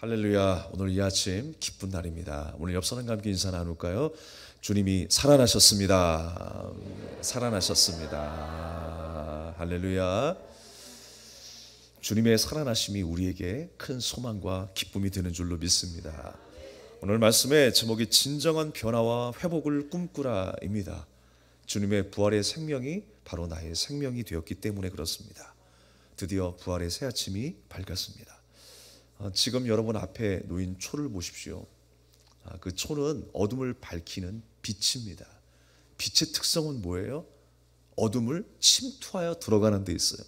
할렐루야. 오늘 이 아침 기쁜 날입니다. 오늘 옆 사람과 함께 인사 나눌까요? 주님이 살아나셨습니다. 살아나셨습니다. 할렐루야. 주님의 살아나심이 우리에게 큰 소망과 기쁨이 되는 줄로 믿습니다. 오늘 말씀의 제목이 진정한 변화와 회복을 꿈꾸라입니다. 주님의 부활의 생명이 바로 나의 생명이 되었기 때문에 그렇습니다. 드디어 부활의 새 아침이 밝았습니다. 지금 여러분 앞에 놓인 초를 보십시오. 그 초는 어둠을 밝히는 빛입니다. 빛의 특성은 뭐예요? 어둠을 침투하여 들어가는 데 있어요.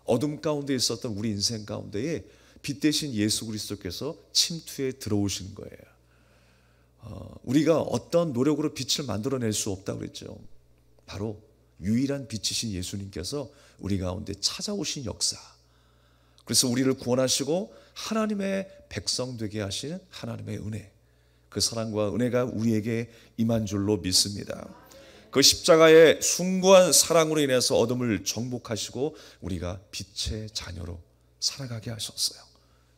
어둠 가운데 있었던 우리 인생 가운데에 빛 대신 예수 그리스도께서 침투해 들어오신 거예요. 우리가 어떤 노력으로 빛을 만들어낼 수 없다고 그랬죠. 바로 유일한 빛이신 예수님께서 우리 가운데 찾아오신 역사. 그래서 우리를 구원하시고 하나님의 백성 되게 하시는 하나님의 은혜, 그 사랑과 은혜가 우리에게 임한 줄로 믿습니다. 그 십자가의 숭고한 사랑으로 인해서 어둠을 정복하시고 우리가 빛의 자녀로 살아가게 하셨어요.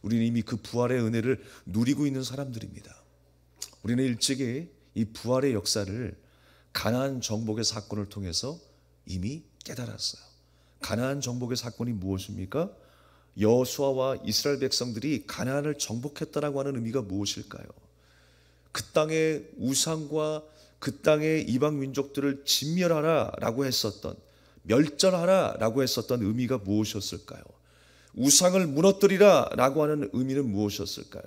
우리는 이미 그 부활의 은혜를 누리고 있는 사람들입니다. 우리는 일찍이 이 부활의 역사를 가나안 정복의 사건을 통해서 이미 깨달았어요. 가나안 정복의 사건이 무엇입니까? 여호수아와 이스라엘 백성들이 가나안을 정복했다라고 하는 의미가 무엇일까요? 그 땅의 우상과 그 땅의 이방 민족들을 진멸하라라고 했었던, 멸절하라라고 했었던 의미가 무엇이었을까요? 우상을 무너뜨리라라고 하는 의미는 무엇이었을까요?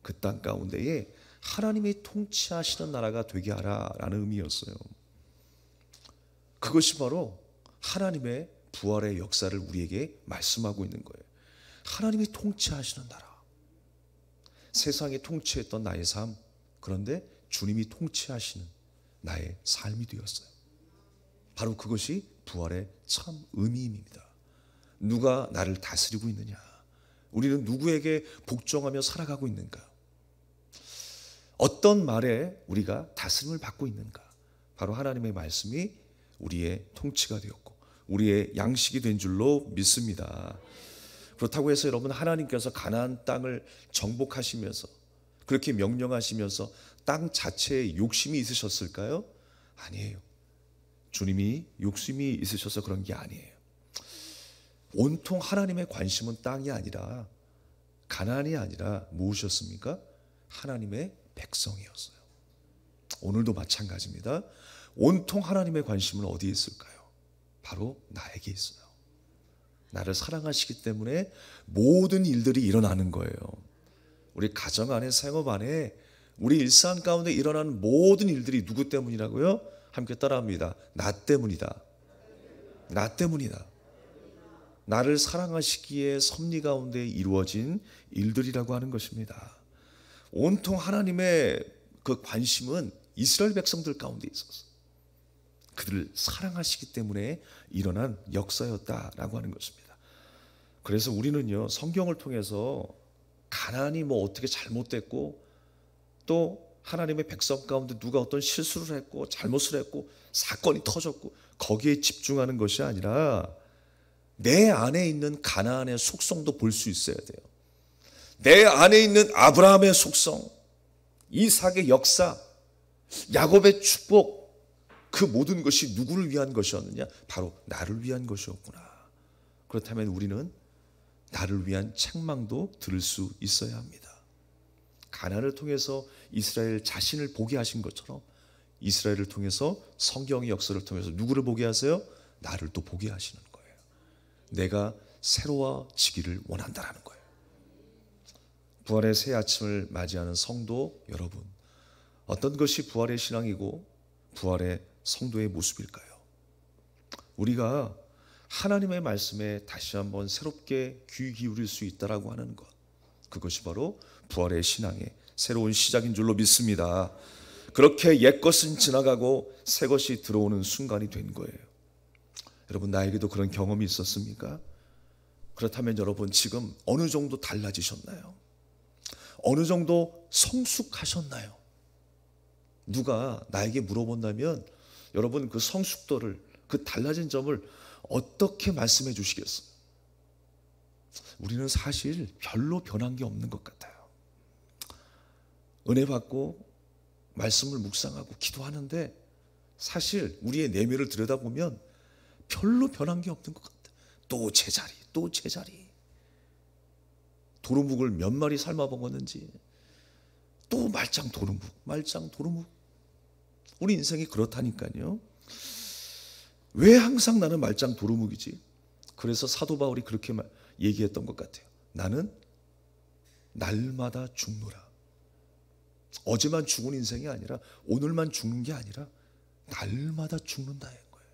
그 땅 가운데에 하나님이 통치하시는 나라가 되게 하라라는 의미였어요. 그것이 바로 하나님의 부활의 역사를 우리에게 말씀하고 있는 거예요. 하나님이 통치하시는 나라. 세상이 통치했던 나의 삶, 그런데 주님이 통치하시는 나의 삶이 되었어요. 바로 그것이 부활의 참 의미입니다. 누가 나를 다스리고 있느냐? 우리는 누구에게 복종하며 살아가고 있는가? 어떤 말에 우리가 다스림을 받고 있는가? 바로 하나님의 말씀이 우리의 통치가 되었고 우리의 양식이 된 줄로 믿습니다. 그렇다고 해서 여러분, 하나님께서 가나안 땅을 정복하시면서 그렇게 명령하시면서 땅 자체에 욕심이 있으셨을까요? 아니에요. 주님이 욕심이 있으셔서 그런 게 아니에요. 온통 하나님의 관심은 땅이 아니라, 가나안이 아니라 무엇이었습니까? 하나님의 백성이었어요. 오늘도 마찬가지입니다. 온통 하나님의 관심은 어디에 있을까요? 바로 나에게 있어요. 나를 사랑하시기 때문에 모든 일들이 일어나는 거예요. 우리 가정 안에, 생업 안에, 우리 일상 가운데 일어나는 모든 일들이 누구 때문이라고요? 함께 따라합니다. 나 때문이다. 나 때문이다. 나를 사랑하시기에 섭리 가운데 이루어진 일들이라고 하는 것입니다. 온통 하나님의 그 관심은 이스라엘 백성들 가운데 있었어요. 그들을 사랑하시기 때문에 일어난 역사였다라고 하는 것입니다. 그래서 우리는요, 성경을 통해서 가나안이 뭐 어떻게 잘못됐고 또 하나님의 백성 가운데 누가 어떤 실수를 했고 잘못을 했고 사건이 터졌고 거기에 집중하는 것이 아니라 내 안에 있는 가나안의 속성도 볼 수 있어야 돼요. 내 안에 있는 아브라함의 속성, 이삭의 역사, 야곱의 축복, 그 모든 것이 누구를 위한 것이었느냐? 바로 나를 위한 것이었구나. 그렇다면 우리는 나를 위한 책망도 들을 수 있어야 합니다. 가나안을 통해서 이스라엘 자신을 보게 하신 것처럼 이스라엘을 통해서 성경의 역사를 통해서 누구를 보게 하세요? 나를 또 보게 하시는 거예요. 내가 새로워지기를 원한다라는 거예요. 부활의 새 아침을 맞이하는 성도 여러분, 어떤 것이 부활의 신앙이고 부활의 성도의 모습일까요? 우리가 하나님의 말씀에 다시 한번 새롭게 귀 기울일 수 있다라고 하는 것, 그것이 바로 부활의 신앙의 새로운 시작인 줄로 믿습니다. 그렇게 옛것은 지나가고 새것이 들어오는 순간이 된 거예요. 여러분, 나에게도 그런 경험이 있었습니까? 그렇다면 여러분, 지금 어느 정도 달라지셨나요? 어느 정도 성숙하셨나요? 누가 나에게 물어본다면 여러분, 그 성숙도를, 그 달라진 점을 어떻게 말씀해 주시겠어요? 우리는 사실 별로 변한 게 없는 것 같아요. 은혜 받고 말씀을 묵상하고 기도하는데 사실 우리의 내면을 들여다보면 별로 변한 게 없는 것 같아요. 또 제자리, 또 제자리. 도루묵을 몇 마리 삶아 먹었는지 또 말짱 도루묵, 말짱 도루묵. 우리 인생이 그렇다니까요. 왜 항상 나는 말짱 도루묵이지? 그래서 사도 바울이 그렇게 얘기했던 것 같아요. 나는 날마다 죽노라. 어제만 죽은 인생이 아니라 오늘만 죽는 게 아니라 날마다 죽는다는 거예요.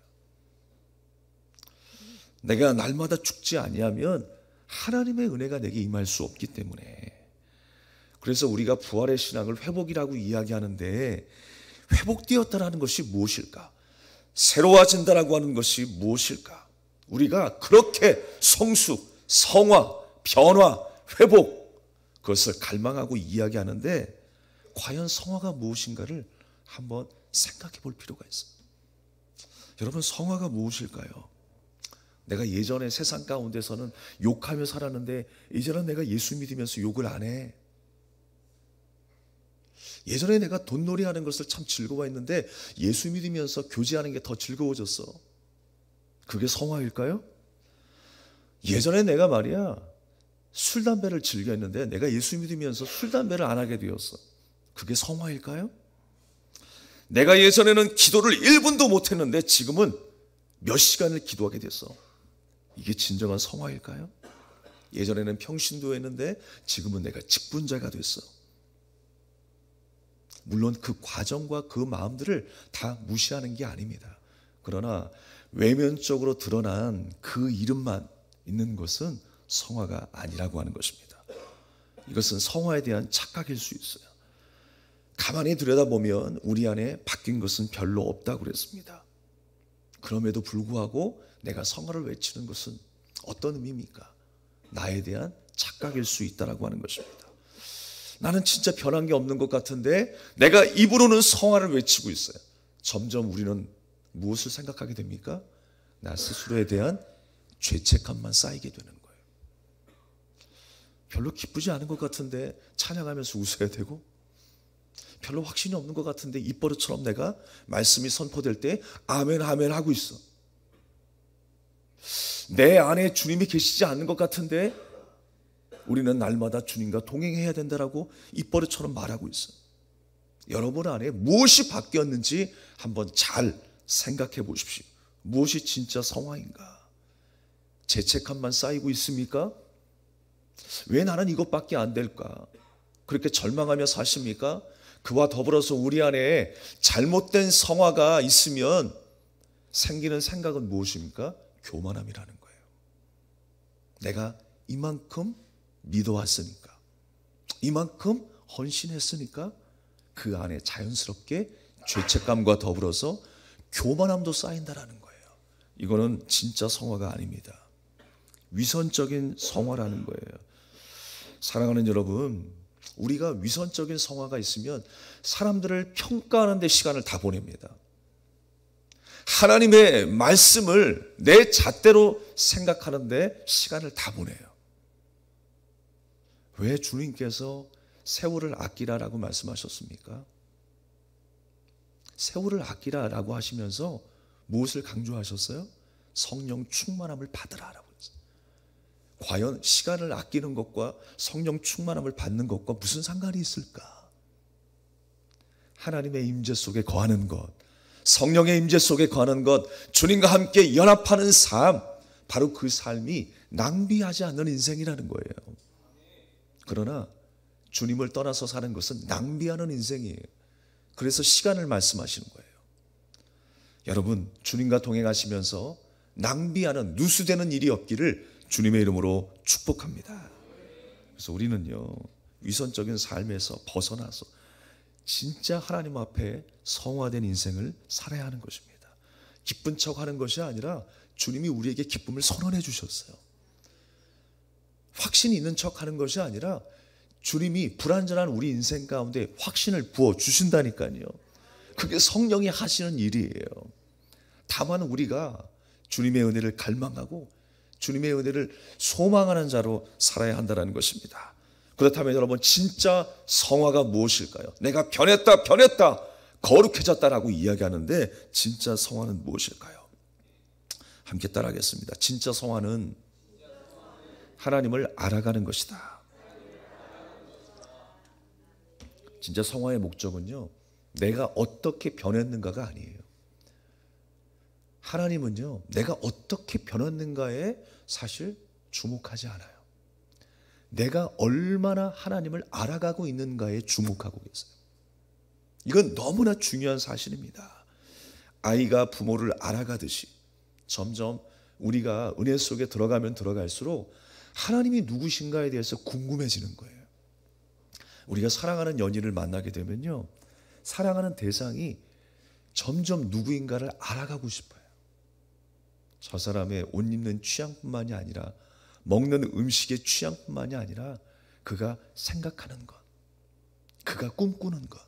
내가 날마다 죽지 아니하면 하나님의 은혜가 내게 임할 수 없기 때문에, 그래서 우리가 부활의 신앙을 회복이라고 이야기하는데 회복되었다라는 것이 무엇일까? 새로워진다라고 하는 것이 무엇일까? 우리가 그렇게 성숙, 성화, 변화, 회복, 그것을 갈망하고 이야기하는데 과연 성화가 무엇인가를 한번 생각해 볼 필요가 있어요. 여러분, 성화가 무엇일까요? 내가 예전에 세상 가운데서는 욕하며 살았는데 이제는 내가 예수 믿으면서 욕을 안 해. 예전에 내가 돈놀이 하는 것을 참 즐거워했는데 예수 믿으면서 교제하는 게 더 즐거워졌어. 그게 성화일까요? 예전에 내가 말이야 술, 담배를 즐겨했는데 내가 예수 믿으면서 술, 담배를 안 하게 되었어. 그게 성화일까요? 내가 예전에는 기도를 1분도 못했는데 지금은 몇 시간을 기도하게 됐어. 이게 진정한 성화일까요? 예전에는 평신도 했는데 지금은 내가 직분자가 됐어. 물론 그 과정과 그 마음들을 다 무시하는 게 아닙니다. 그러나 외면적으로 드러난 그 이름만 있는 것은 성화가 아니라고 하는 것입니다. 이것은 성화에 대한 착각일 수 있어요. 가만히 들여다보면 우리 안에 바뀐 것은 별로 없다고 그랬습니다. 그럼에도 불구하고 내가 성화를 외치는 것은 어떤 의미입니까? 나에 대한 착각일 수 있다고 하는 것입니다. 나는 진짜 변한 게 없는 것 같은데 내가 입으로는 성화를 외치고 있어요. 점점 우리는 무엇을 생각하게 됩니까? 나 스스로에 대한 죄책감만 쌓이게 되는 거예요. 별로 기쁘지 않은 것 같은데 찬양하면서 웃어야 되고, 별로 확신이 없는 것 같은데 입버릇처럼 내가 말씀이 선포될 때 아멘 아멘 하고 있어. 내 안에 주님이 계시지 않는 것 같은데 우리는 날마다 주님과 동행해야 된다라고 입버릇처럼 말하고 있어. 여러분 안에 무엇이 바뀌었는지 한번 잘 생각해 보십시오. 무엇이 진짜 성화인가? 죄책감만 쌓이고 있습니까? 왜 나는 이것밖에 안 될까? 그렇게 절망하며 사십니까? 그와 더불어서 우리 안에 잘못된 성화가 있으면 생기는 생각은 무엇입니까? 교만함이라는 거예요. 내가 이만큼 믿어왔으니까, 이만큼 헌신했으니까 그 안에 자연스럽게 죄책감과 더불어서 교만함도 쌓인다라는 거예요. 이거는 진짜 성화가 아닙니다. 위선적인 성화라는 거예요. 사랑하는 여러분, 우리가 위선적인 성화가 있으면 사람들을 평가하는 데 시간을 다 보냅니다. 하나님의 말씀을 내 잣대로 생각하는데 시간을 다 보내요. 왜 주님께서 세월을 아끼라라고 말씀하셨습니까? 세월을 아끼라라고 하시면서 무엇을 강조하셨어요? 성령 충만함을 받으라라고 했어요. 과연 시간을 아끼는 것과 성령 충만함을 받는 것과 무슨 상관이 있을까? 하나님의 임재 속에 거하는 것, 성령의 임재 속에 거하는 것, 주님과 함께 연합하는 삶, 바로 그 삶이 낭비하지 않는 인생이라는 거예요. 그러나 주님을 떠나서 사는 것은 낭비하는 인생이에요. 그래서 시간을 말씀하시는 거예요. 여러분, 주님과 동행하시면서 낭비하는, 누수되는 일이 없기를 주님의 이름으로 축복합니다. 그래서 우리는요, 위선적인 삶에서 벗어나서 진짜 하나님 앞에 성화된 인생을 살아야 하는 것입니다. 기쁜 척 하는 것이 아니라 주님이 우리에게 기쁨을 선언해 주셨어요. 확신이 있는 척 하는 것이 아니라 주님이 불완전한 우리 인생 가운데 확신을 부어 주신다니까요. 그게 성령이 하시는 일이에요. 다만 우리가 주님의 은혜를 갈망하고 주님의 은혜를 소망하는 자로 살아야 한다는 것입니다. 그렇다면 여러분, 진짜 성화가 무엇일까요? 내가 변했다 거룩해졌다라고 이야기하는데 진짜 성화는 무엇일까요? 함께 따라하겠습니다. 진짜 성화는 하나님을 알아가는 것이다. 진짜 성화의 목적은요, 내가 어떻게 변했는가가 아니에요. 하나님은요, 내가 어떻게 변했는가에 사실 주목하지 않아요. 내가 얼마나 하나님을 알아가고 있는가에 주목하고 계세요. 이건 너무나 중요한 사실입니다. 아이가 부모를 알아가듯이 점점 우리가 은혜 속에 들어가면 들어갈수록 하나님이 누구신가에 대해서 궁금해지는 거예요. 우리가 사랑하는 연인을 만나게 되면요, 사랑하는 대상이 점점 누구인가를 알아가고 싶어요. 저 사람의 옷 입는 취향뿐만이 아니라, 먹는 음식의 취향뿐만이 아니라, 그가 생각하는 것, 그가 꿈꾸는 것,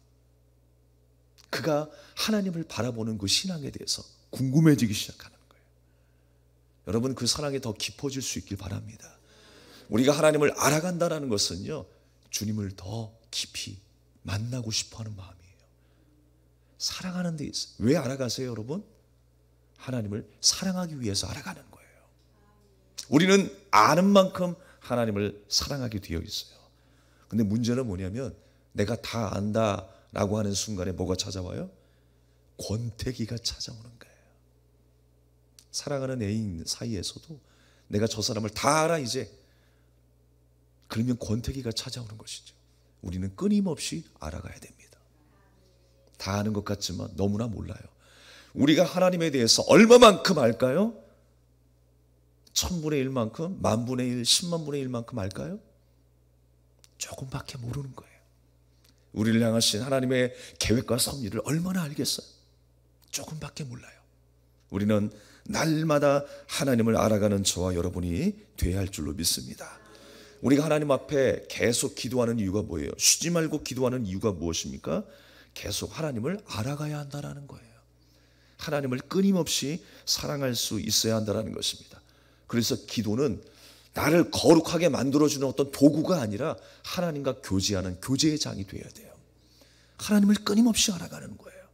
그가 하나님을 바라보는 그 신앙에 대해서 궁금해지기 시작하는 거예요. 여러분, 그 사랑이 더 깊어질 수 있길 바랍니다. 우리가 하나님을 알아간다는 것은요, 주님을 더 깊이 만나고 싶어하는 마음이에요. 사랑하는 데 있어요. 왜 알아가세요, 여러분? 하나님을 사랑하기 위해서 알아가는 거예요. 우리는 아는 만큼 하나님을 사랑하게 되어 있어요. 근데 문제는 뭐냐면, 내가 다 안다라고 하는 순간에 뭐가 찾아와요? 권태기가 찾아오는 거예요. 사랑하는 애인 사이에서도 내가 저 사람을 다 알아 이제, 그러면 권태기가 찾아오는 것이죠. 우리는 끊임없이 알아가야 됩니다. 다 아는 것 같지만 너무나 몰라요. 우리가 하나님에 대해서 얼마만큼 알까요? 1000분의 1만큼, 10,000분의 1, 100,000분의 1만큼 알까요? 조금밖에 모르는 거예요. 우리를 향하신 하나님의 계획과 섭리를 얼마나 알겠어요? 조금밖에 몰라요. 우리는 날마다 하나님을 알아가는 저와 여러분이 되어야 할 줄로 믿습니다. 우리가 하나님 앞에 계속 기도하는 이유가 뭐예요? 쉬지 말고 기도하는 이유가 무엇입니까? 계속 하나님을 알아가야 한다는 거예요. 하나님을 끊임없이 사랑할 수 있어야 한다는 것입니다. 그래서 기도는 나를 거룩하게 만들어주는 어떤 도구가 아니라 하나님과 교제하는 교제의 장이 되어야 돼요. 하나님을 끊임없이 알아가는 거예요.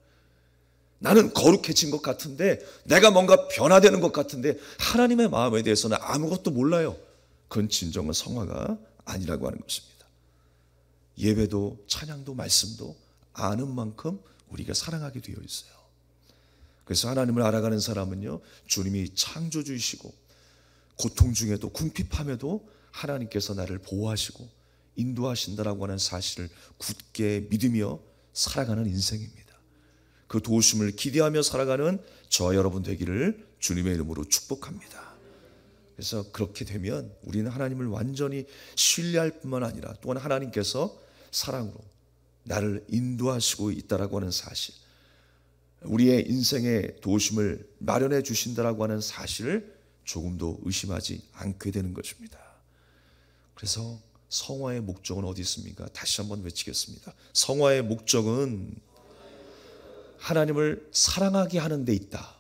나는 거룩해진 것 같은데, 내가 뭔가 변화되는 것 같은데, 하나님의 마음에 대해서는 아무것도 몰라요. 그건 진정한 성화가 아니라고 하는 것입니다. 예배도 찬양도 말씀도 아는 만큼 우리가 사랑하게 되어 있어요. 그래서 하나님을 알아가는 사람은요, 주님이 창조주이시고 고통 중에도 궁핍함에도 하나님께서 나를 보호하시고 인도하신다라고 하는 사실을 굳게 믿으며 살아가는 인생입니다. 그 도우심을 기대하며 살아가는 저와 여러분 되기를 주님의 이름으로 축복합니다. 그래서 그렇게 되면 우리는 하나님을 완전히 신뢰할 뿐만 아니라 또한 하나님께서 사랑으로 나를 인도하시고 있다라고 하는 사실, 우리의 인생의 도우심을 마련해 주신다라고 하는 사실을 조금도 의심하지 않게 되는 것입니다. 그래서 성화의 목적은 어디 있습니까? 다시 한번 외치겠습니다. 성화의 목적은 하나님을 사랑하게 하는 데 있다.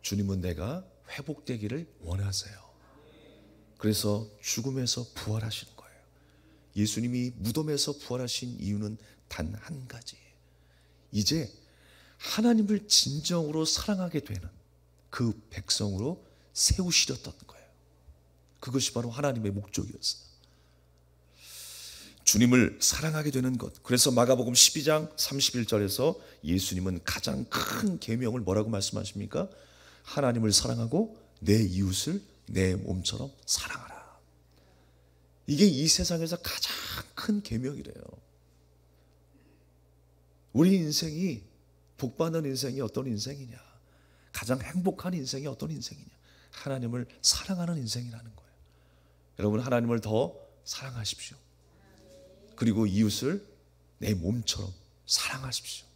주님은 내가 회복되기를 원하세요. 그래서 죽음에서 부활하시는 거예요. 예수님이 무덤에서 부활하신 이유는 단 한 가지예요. 이제 하나님을 진정으로 사랑하게 되는 그 백성으로 세우시렸던 거예요. 그것이 바로 하나님의 목적이었어요. 주님을 사랑하게 되는 것. 그래서 마가복음 12장 31절에서 예수님은 가장 큰 계명을 뭐라고 말씀하십니까? 하나님을 사랑하고 내 이웃을 내 몸처럼 사랑하라. 이게 이 세상에서 가장 큰 계명이래요. 우리 인생이 복받는 인생이 어떤 인생이냐, 가장 행복한 인생이 어떤 인생이냐, 하나님을 사랑하는 인생이라는 거예요. 여러분, 하나님을 더 사랑하십시오. 그리고 이웃을 내 몸처럼 사랑하십시오.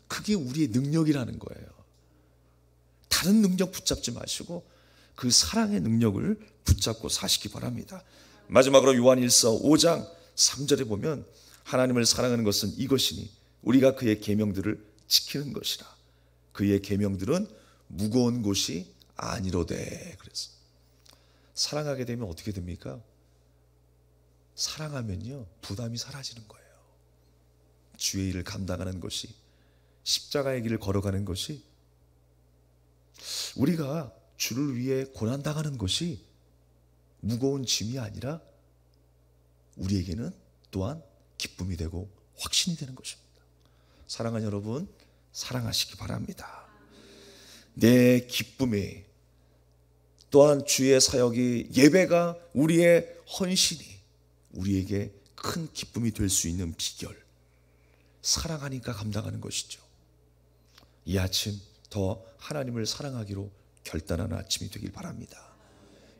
그게 우리의 능력이라는 거예요. 다른 능력 붙잡지 마시고 그 사랑의 능력을 붙잡고 사시기 바랍니다. 마지막으로 요한일서 5장 3절에 보면 하나님을 사랑하는 것은 이것이니 우리가 그의 계명들을 지키는 것이라. 그의 계명들은 무거운 것이 아니로되. 그래서 사랑하게 되면 어떻게 됩니까? 사랑하면요, 부담이 사라지는 거예요. 주의 일을 감당하는 것이, 십자가의 길을 걸어가는 것이, 우리가 주를 위해 고난당하는 것이 무거운 짐이 아니라 우리에게는 또한 기쁨이 되고 확신이 되는 것입니다. 사랑하는 여러분, 사랑하시기 바랍니다. 내 기쁨이, 또한 주의 사역이, 예배가, 우리의 헌신이 우리에게 큰 기쁨이 될 수 있는 비결, 사랑하니까 감당하는 것이죠. 이 아침 더 하나님을 사랑하기로 결단하는 아침이 되길 바랍니다.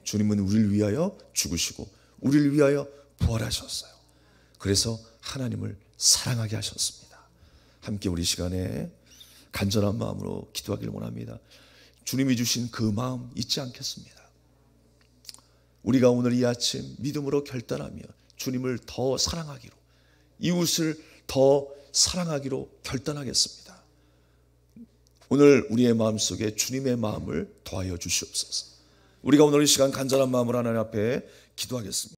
주님은 우리를 위하여 죽으시고 우리를 위하여 부활하셨어요. 그래서 하나님을 사랑하게 하셨습니다. 함께 우리 시간에 간절한 마음으로 기도하기를 원합니다. 주님이 주신 그 마음 잊지 않겠습니다. 우리가 오늘 이 아침 믿음으로 결단하며 주님을 더 사랑하기로, 이웃을 더 사랑하기로 결단하겠습니다. 오늘 우리의 마음속에 주님의 마음을 더하여 주시옵소서. 우리가 오늘 이 시간 간절한 마음으로 하나님 앞에 기도하겠습니다.